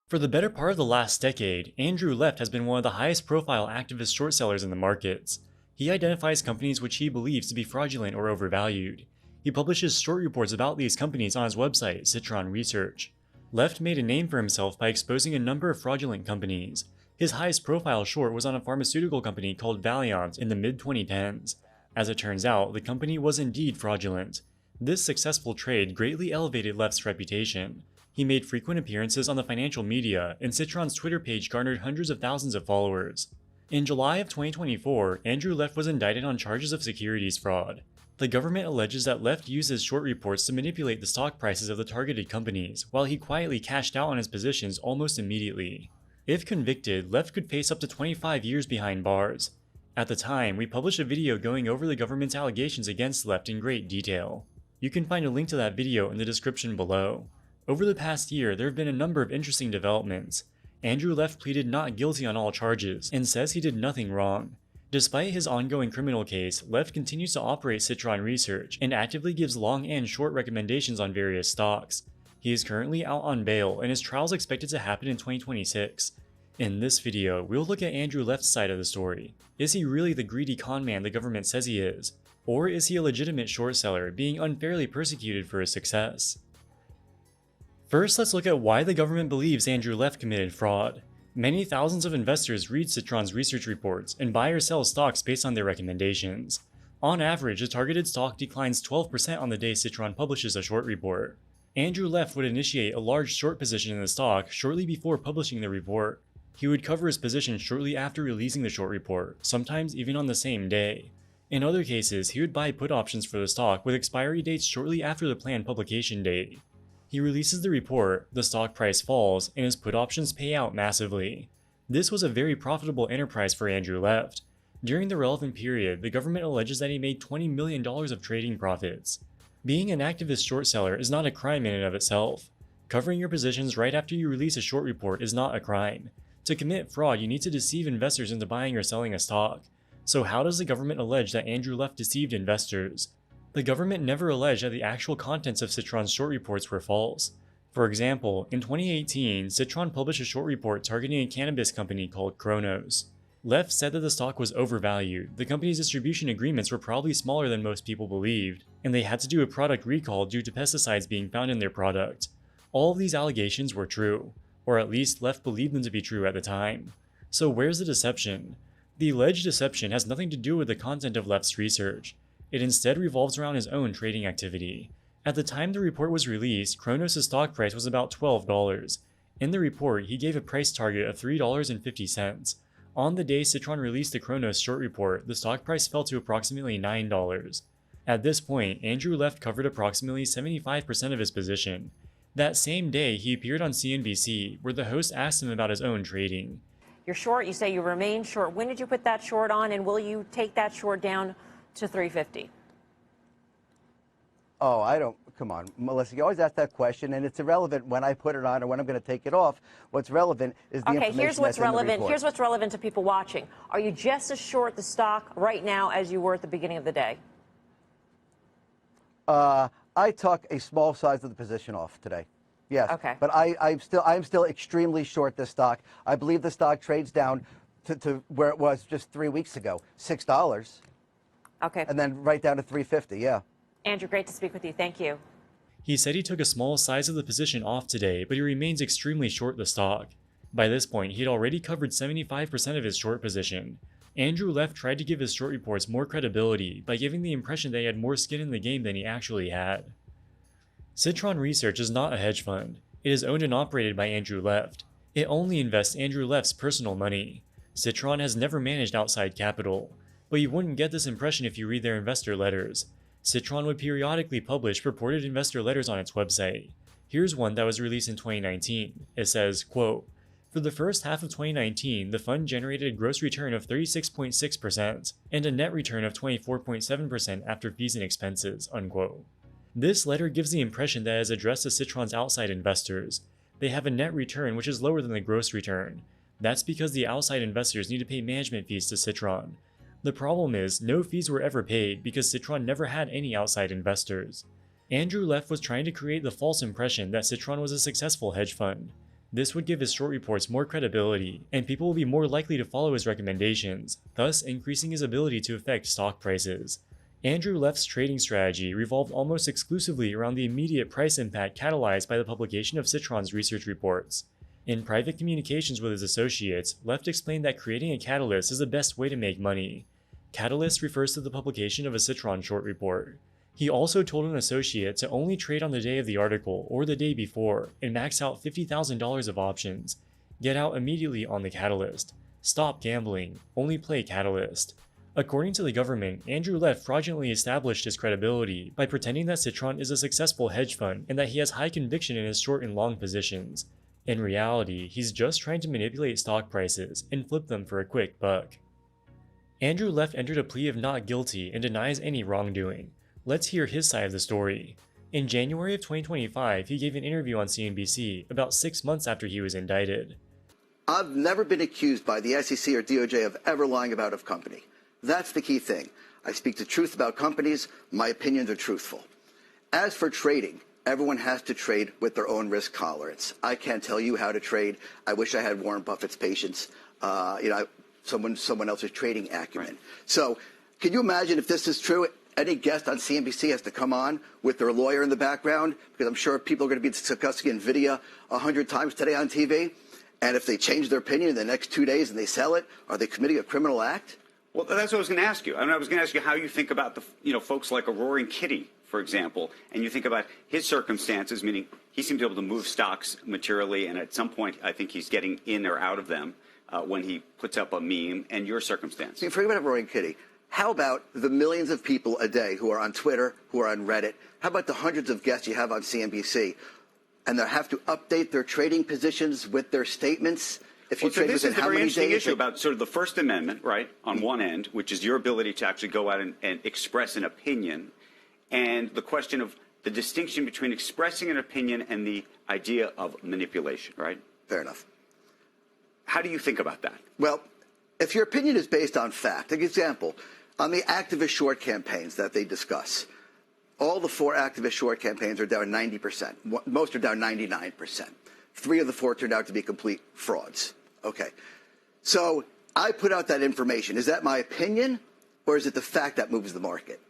For the better part of the last decade, Andrew Left has been one of the highest profile activist short sellers in the markets. He identifies companies which he believes to be fraudulent or overvalued. He publishes short reports about these companies on his website, Citron Research. Left made a name for himself by exposing a number of fraudulent companies. His highest profile short was on a pharmaceutical company called Valeant in the mid-2010s. As it turns out, the company was indeed fraudulent. This successful trade greatly elevated Left's reputation. He made frequent appearances on the financial media, and Citron's Twitter page garnered hundreds of thousands of followers. In July of 2024, Andrew Left was indicted on charges of securities fraud. The government alleges that Left used his short reports to manipulate the stock prices of the targeted companies, while he quietly cashed out on his positions almost immediately. If convicted, Left could face up to 25 years behind bars. At the time, we published a video going over the government's allegations against Left in great detail. You can find a link to that video in the description below. Over the past year, there have been a number of interesting developments. Andrew Left pleaded not guilty on all charges, and says he did nothing wrong. Despite his ongoing criminal case, Left continues to operate Citron Research, and actively gives long and short recommendations on various stocks. He is currently out on bail, and his trial is expected to happen in 2026. In this video, we'll look at Andrew Left's side of the story. Is he really the greedy conman the government says he is? Or is he a legitimate short seller being unfairly persecuted for his success? First, let's look at why the government believes Andrew Left committed fraud. Many thousands of investors read Citron's research reports and buy or sell stocks based on their recommendations. On average, a targeted stock declines 12% on the day Citron publishes a short report. Andrew Left would initiate a large short position in the stock shortly before publishing the report. He would cover his position shortly after releasing the short report, sometimes even on the same day. In other cases, he would buy put options for the stock with expiry dates shortly after the planned publication date. He releases the report, the stock price falls, and his put options pay out massively. This was a very profitable enterprise for Andrew Left. During the relevant period, the government alleges that he made $20 million of trading profits. Being an activist short seller is not a crime in and of itself. Covering your positions right after you release a short report is not a crime. To commit fraud, you need to deceive investors into buying or selling a stock. So how does the government allege that Andrew Left deceived investors? The government never alleged that the actual contents of Citron's short reports were false. For example, in 2018, Citron published a short report targeting a cannabis company called Cronos. Left said that the stock was overvalued, the company's distribution agreements were probably smaller than most people believed, and they had to do a product recall due to pesticides being found in their product. All of these allegations were true, or at least Left believed them to be true at the time. So where's the deception? The alleged deception has nothing to do with the content of Left's research. It instead revolves around his own trading activity. At the time the report was released, Cronos' stock price was about $12. In the report, he gave a price target of $3.50. On the day Citron released the Cronos short report, the stock price fell to approximately $9. At this point, Andrew Left covered approximately 75% of his position. That same day, he appeared on CNBC, where the host asked him about his own trading. You're short, you say you remain short. When did you put that short on, and will you take that short down to 350? Oh, I don't. Come on, Melissa. You always ask that question, and it's irrelevant when I put it on or when I'm going to take it off. What's relevant is the information here's what's that's in the relevant. report. Here's what's relevant to people watching. Are you just as short the stock right now as you were at the beginning of the day? I took a small size of the position off today. Yes. Okay. But I'm still extremely short this stock. I believe the stock trades down to where it was just 3 weeks ago, $6. Okay. And then right down to 350. Yeah. Andrew, great to speak with you. Thank you. He said he took a small size of the position off today, but he remains extremely short the stock. By this point, he had already covered 75% of his short position. Andrew Left tried to give his short reports more credibility by giving the impression that he had more skin in the game than he actually had. Citron Research is not a hedge fund. It is owned and operated by Andrew Left. It only invests Andrew Left's personal money. Citron has never managed outside capital, but you wouldn't get this impression if you read their investor letters. Citron would periodically publish purported investor letters on its website. Here's one that was released in 2019. It says, quote, "For the first half of 2019, the fund generated a gross return of 36.6% and a net return of 24.7% after fees and expenses," unquote. This letter gives the impression that it is addressed to Citron's outside investors. They have a net return which is lower than the gross return. That's because the outside investors need to pay management fees to Citron. The problem is, no fees were ever paid because Citron never had any outside investors. Andrew Left was trying to create the false impression that Citron was a successful hedge fund. This would give his short reports more credibility, and people will be more likely to follow his recommendations, thus increasing his ability to affect stock prices. Andrew Left's trading strategy revolved almost exclusively around the immediate price impact catalyzed by the publication of Citron's research reports. In private communications with his associates, Left explained that creating a catalyst is the best way to make money. Catalyst refers to the publication of a Citron short report. He also told an associate to only trade on the day of the article or the day before and max out $50,000 of options. Get out immediately on the Catalyst. Stop gambling. Only play Catalyst. According to the government, Andrew Left fraudulently established his credibility by pretending that Citron is a successful hedge fund and that he has high conviction in his short and long positions. In reality, he's just trying to manipulate stock prices and flip them for a quick buck. Andrew Left entered a plea of not guilty and denies any wrongdoing. Let's hear his side of the story. In January of 2025, he gave an interview on CNBC about 6 months after he was indicted. I've never been accused by the SEC or DOJ of ever lying about a company. That's the key thing. I speak the truth about companies. My opinions are truthful. As for trading, everyone has to trade with their own risk tolerance. I can't tell you how to trade. I wish I had Warren Buffett's patience. Someone else's trading acumen. Right. So can you imagine if this is true? Any guest on CNBC has to come on with their lawyer in the background, because I'm sure people are going to be discussing NVIDIA 100 times today on TV. And if they change their opinion in the next 2 days and they sell it, are they committing a criminal act? Well, that's what I was going to ask you. I was going to ask you how you think about the, folks like a Roaring Kitty, for example, and you think about his circumstances, meaning he seems to be able to move stocks materially, and at some point I think he's getting in or out of them when he puts up a meme, and your circumstance. See, forget about Roaring Kitty. How about the millions of people a day who are on Twitter, who are on Reddit? How about the hundreds of guests you have on CNBC? And they have to update their trading positions with their statements. If you trade this is within the how very many interesting days? issue about sort of the First Amendment, right, on one end, which is your ability to actually go out and express an opinion, and the question of the distinction between expressing an opinion and the idea of manipulation, right? Fair enough. How do you think about that? Well, if your opinion is based on fact, an example, on the activist short campaigns that they discuss, all the 4 activist short campaigns are down 90%. Most are down 99%. 3 of the 4 turned out to be complete frauds. Okay. So I put out that information. Is that my opinion, or is it the fact that moves the market?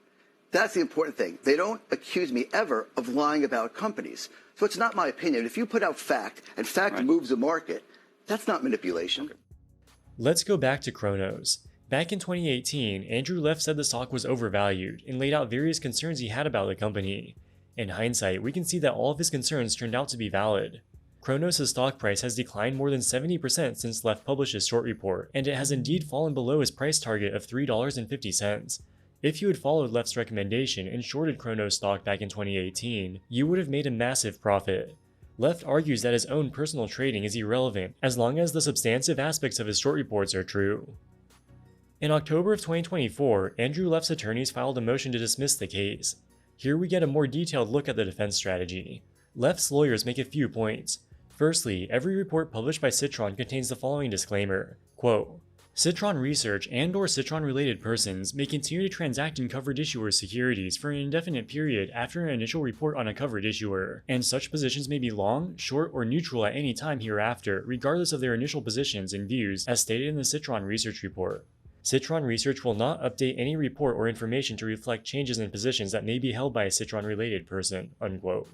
That's the important thing. They don't accuse me ever of lying about companies. So it's not my opinion. If you put out fact, and fact moves the market, that's not manipulation. Let's go back to Kronos. Back in 2018, Andrew Left said the stock was overvalued and laid out various concerns he had about the company. In hindsight, we can see that all of his concerns turned out to be valid. Kronos' stock price has declined more than 70% since Left published his short report, and it has indeed fallen below his price target of $3.50. If you had followed Left's recommendation and shorted Kronos stock back in 2018, you would have made a massive profit. Left argues that his own personal trading is irrelevant as long as the substantive aspects of his short reports are true. In October of 2024, Andrew Left's attorneys filed a motion to dismiss the case. Here we get a more detailed look at the defense strategy. Left's lawyers make a few points. Firstly, every report published by Citron contains the following disclaimer, quote, Citron Research and/or Citron-related persons may continue to transact in covered issuer securities for an indefinite period after an initial report on a covered issuer, and such positions may be long, short, or neutral at any time hereafter, regardless of their initial positions and views as stated in the Citron Research report. Citron Research will not update any report or information to reflect changes in positions that may be held by a Citron-related person, unquote.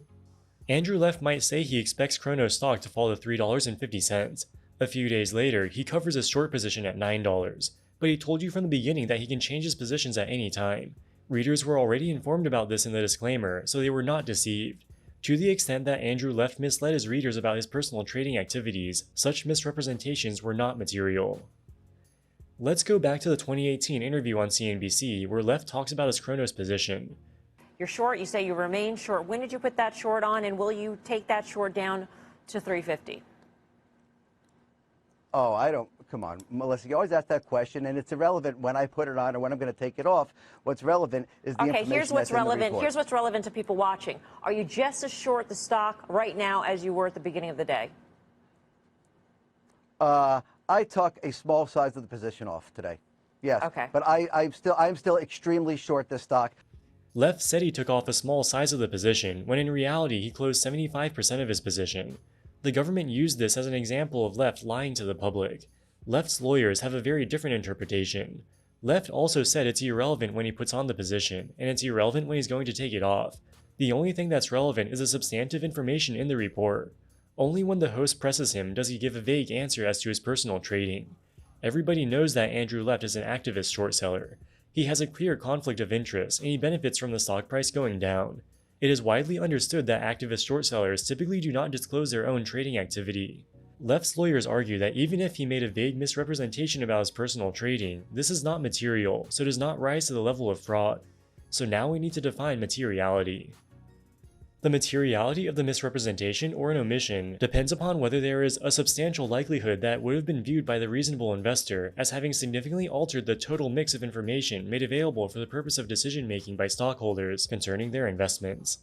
Andrew Left might say he expects Kronos stock to fall to $3.50. A few days later, he covers his short position at $9, but he told you from the beginning that he can change his positions at any time. Readers were already informed about this in the disclaimer, so they were not deceived. To the extent that Andrew Left misled his readers about his personal trading activities, such misrepresentations were not material. Let's go back to the 2018 interview on CNBC where Left talks about his Kronos position. You're short. You say you remain short. When did you put that short on, and will you take that short down to 350? Oh, I don't. Come on, Melissa. You always ask that question, and it's irrelevant when I put it on or when I'm going to take it off. What's relevant is the information here's what's that's in the relevant. report. Here's what's relevant to people watching. Are you just as short the stock right now as you were at the beginning of the day? I took a small size of the position off today. Yes. Okay. But I'm still extremely short this stock. Left said he took off a small size of the position, when in reality he closed 75% of his position. The government used this as an example of Left lying to the public. Left's lawyers have a very different interpretation. Left also said it's irrelevant when he puts on the position, and it's irrelevant when he's going to take it off. The only thing that's relevant is the substantive information in the report. Only when the host presses him does he give a vague answer as to his personal trading. Everybody knows that Andrew Left is an activist short seller. He has a clear conflict of interest, and he benefits from the stock price going down. It is widely understood that activist short sellers typically do not disclose their own trading activity. Left's lawyers argue that even if he made a vague misrepresentation about his personal trading, this is not material, so does not rise to the level of fraud. So now we need to define materiality. The materiality of the misrepresentation or an omission depends upon whether there is a substantial likelihood that it would have been viewed by the reasonable investor as having significantly altered the total mix of information made available for the purpose of decision-making by stockholders concerning their investments.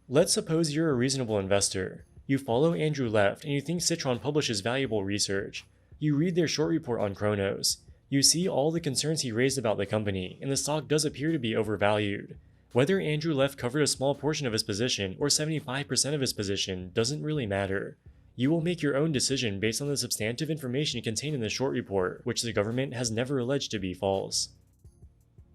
Let's suppose you're a reasonable investor. You follow Andrew Left and you think Citron publishes valuable research. You read their short report on Kronos. You see all the concerns he raised about the company, and the stock does appear to be overvalued. Whether Andrew Left covered a small portion of his position or 75% of his position doesn't really matter. You will make your own decision based on the substantive information contained in the short report, which the government has never alleged to be false.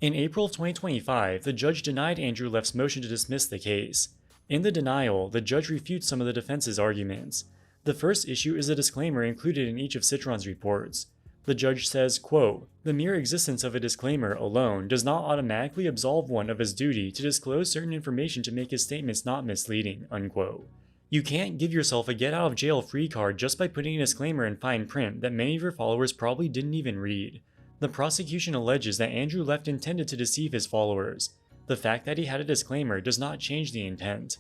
In April of 2025, the judge denied Andrew Left's motion to dismiss the case. In the denial, the judge refutes some of the defense's arguments. The first issue is a disclaimer included in each of Citron's reports. The judge says, quote, "The mere existence of a disclaimer alone does not automatically absolve one of his duty to disclose certain information to make his statements not misleading," unquote. You can't give yourself a get-out-of-jail-free card just by putting a disclaimer in fine print that many of your followers probably didn't even read. The prosecution alleges that Andrew Left intended to deceive his followers. The fact that he had a disclaimer does not change the intent.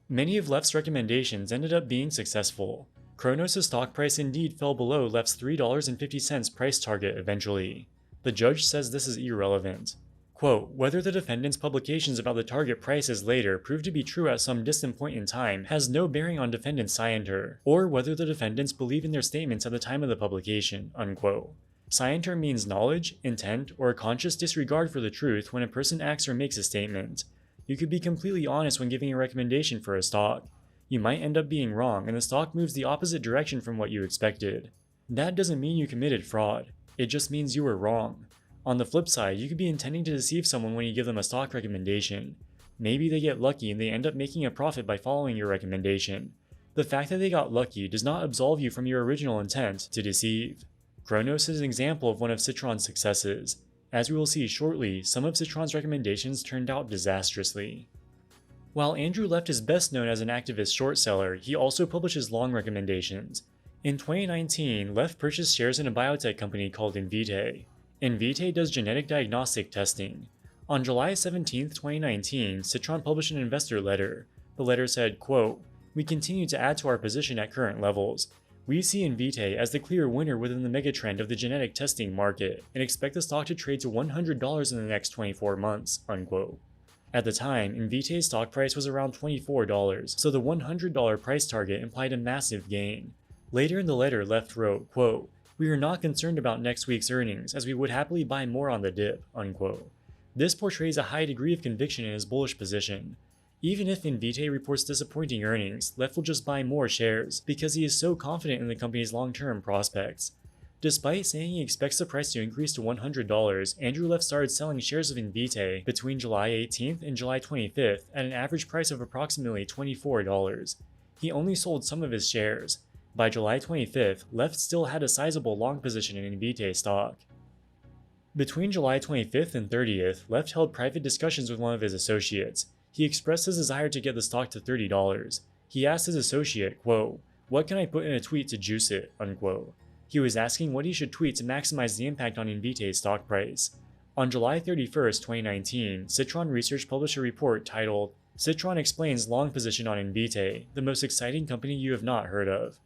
Many of Left's recommendations ended up being successful. Kronos' stock price indeed fell below Left's $3.50 price target eventually. The judge says this is irrelevant. Quote, "Whether the defendant's publications about the target prices later prove to be true at some distant point in time has no bearing on defendant's scienter, or whether the defendants believe in their statements at the time of the publication," unquote. Scienter means knowledge, intent, or a conscious disregard for the truth when a person acts or makes a statement. You could be completely honest when giving a recommendation for a stock. You might end up being wrong and the stock moves the opposite direction from what you expected. That doesn't mean you committed fraud. It just means you were wrong. On the flip side, you could be intending to deceive someone when you give them a stock recommendation. Maybe they get lucky and they end up making a profit by following your recommendation. The fact that they got lucky does not absolve you from your original intent to deceive. Kronos is an example of one of Citron's successes. As we will see shortly, some of Citron's recommendations turned out disastrously. While Andrew Left is best known as an activist short seller, he also publishes long recommendations. In 2019, Left purchased shares in a biotech company called Invitae. Invitae does genetic diagnostic testing. On July 17, 2019, Citron published an investor letter. The letter said, quote, "We continue to add to our position at current levels. We see Invitae as the clear winner within the megatrend of the genetic testing market and expect the stock to trade to $100 in the next 24 months, unquote. At the time, Invitae's stock price was around $24, so the $100 price target implied a massive gain. Later in the letter, Left wrote, quote, "We are not concerned about next week's earnings as we would happily buy more on the dip," unquote. This portrays a high degree of conviction in his bullish position. Even if Invitae reports disappointing earnings, Left will just buy more shares because he is so confident in the company's long-term prospects. Despite saying he expects the price to increase to $100, Andrew Left started selling shares of Invitae between July 18th and July 25th at an average price of approximately $24. He only sold some of his shares. By July 25th, Left still had a sizable long position in Invitae stock. Between July 25th and 30th, Left held private discussions with one of his associates. He expressed his desire to get the stock to $30. He asked his associate, quote, "What can I put in a tweet to juice it?" unquote. He was asking what he should tweet to maximize the impact on Invitae's stock price. On July 31st, 2019, Citron Research published a report titled, "Citron Explains Long Position on Invitae, the most exciting company you have not heard of."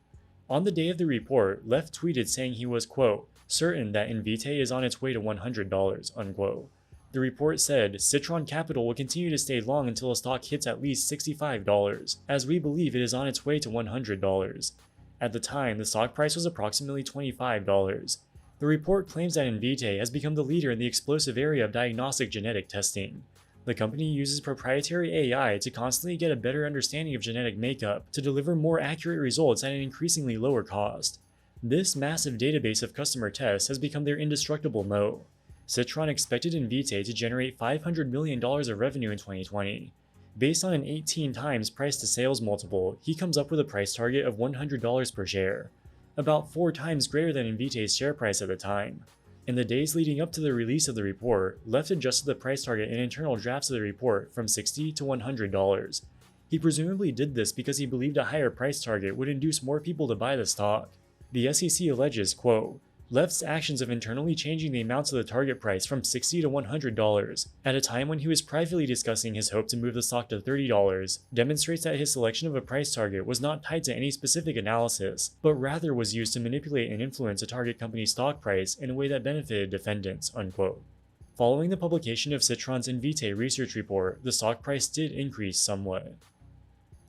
On the day of the report, Left tweeted saying he was, quote, "certain that Invitae is on its way to $100, unquote. The report said, "Citron Capital will continue to stay long until the stock hits at least $65, as we believe it is on its way to $100. At the time, the stock price was approximately $25. The report claims that Invitae has become the leader in the explosive area of diagnostic genetic testing. The company uses proprietary AI to constantly get a better understanding of genetic makeup to deliver more accurate results at an increasingly lower cost. This massive database of customer tests has become their indestructible moat. Citron expected Invitae to generate $500 million of revenue in 2020. Based on an 18 times price to sales multiple, he comes up with a price target of $100 per share, about 4 times greater than Invitae's share price at the time. In the days leading up to the release of the report, Left adjusted the price target in internal drafts of the report from $60 to $100. He presumably did this because he believed a higher price target would induce more people to buy the stock. The SEC alleges, quote, Left's actions of internally changing the amounts of the target price from $60 to $100 at a time when he was privately discussing his hope to move the stock to $30 demonstrates that his selection of a price target was not tied to any specific analysis, but rather was used to manipulate and influence a target company's stock price in a way that benefited defendants, unquote. Following the publication of Citron's Invitae research report, the stock price did increase somewhat.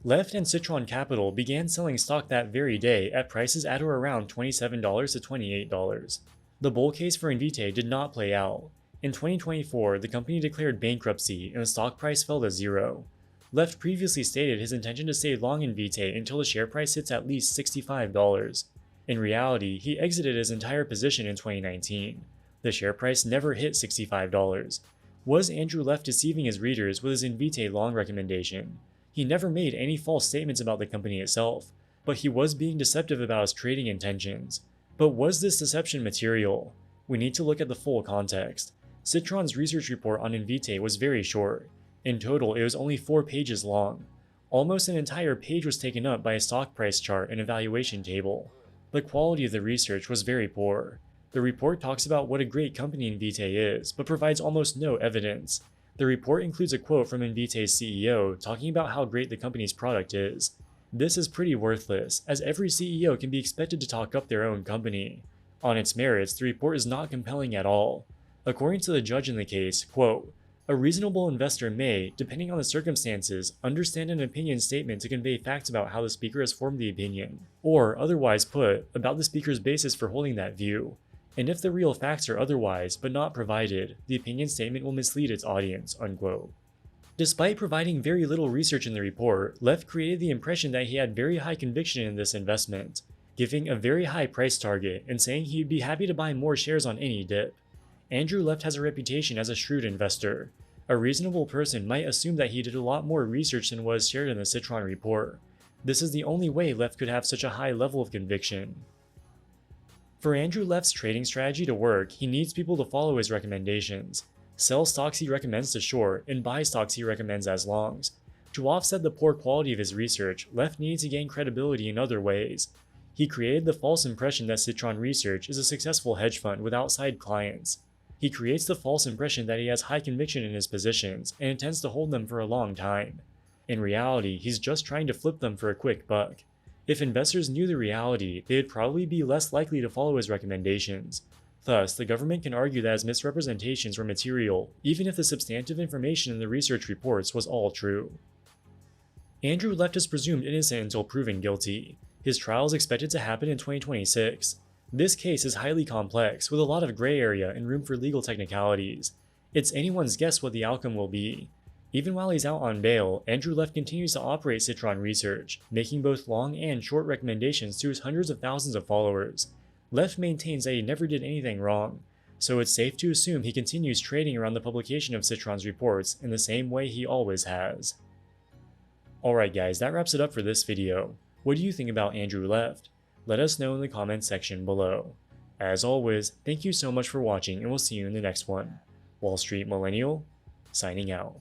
Left and Citron Capital began selling stock that very day at prices at or around $27 to $28. The bull case for Invitae did not play out. In 2024, the company declared bankruptcy and the stock price fell to zero. Left previously stated his intention to stay long Invitae until the share price hits at least $65. In reality, he exited his entire position in 2019. The share price never hit $65. Was Andrew Left deceiving his readers with his Invitae long recommendation? He never made any false statements about the company itself, but he was being deceptive about his trading intentions. But was this deception material? We need to look at the full context. Citron's research report on Invitae was very short. In total, it was only 4 pages long. Almost an entire page was taken up by a stock price chart and evaluation table. The quality of the research was very poor. The report talks about what a great company Invitae is, but provides almost no evidence. The report includes a quote from Invitae's CEO talking about how great the company's product is. This is pretty worthless, as every CEO can be expected to talk up their own company. On its merits, the report is not compelling at all. According to the judge in the case, quote, a reasonable investor may, depending on the circumstances, understand an opinion statement to convey facts about how the speaker has formed the opinion, or, otherwise put, about the speaker's basis for holding that view. And if the real facts are otherwise, but not provided, the opinion statement will mislead its audience, unquote. Despite providing very little research in the report, Left created the impression that he had very high conviction in this investment, giving a very high price target and saying he'd be happy to buy more shares on any dip. Andrew Left has a reputation as a shrewd investor. A reasonable person might assume that he did a lot more research than was shared in the Citron report. This is the only way Left could have such a high level of conviction. For Andrew Left's trading strategy to work, he needs people to follow his recommendations, sell stocks he recommends to short, and buy stocks he recommends as longs. To offset the poor quality of his research, Left needs to gain credibility in other ways. He created the false impression that Citron Research is a successful hedge fund with outside clients. He creates the false impression that he has high conviction in his positions and intends to hold them for a long time. In reality, he's just trying to flip them for a quick buck. If investors knew the reality, they would probably be less likely to follow his recommendations. Thus, the government can argue that his misrepresentations were material, even if the substantive information in the research reports was all true. Andrew Left is presumed innocent until proven guilty. His trial is expected to happen in 2026. This case is highly complex, with a lot of gray area and room for legal technicalities. It's anyone's guess what the outcome will be. Even while he's out on bail, Andrew Left continues to operate Citron Research, making both long and short recommendations to his hundreds of thousands of followers. Left maintains that he never did anything wrong, so it's safe to assume he continues trading around the publication of Citron's reports in the same way he always has. Alright guys, that wraps it up for this video. What do you think about Andrew Left? Let us know in the comments section below. As always, thank you so much for watching and we'll see you in the next one. Wall Street Millennial, signing out.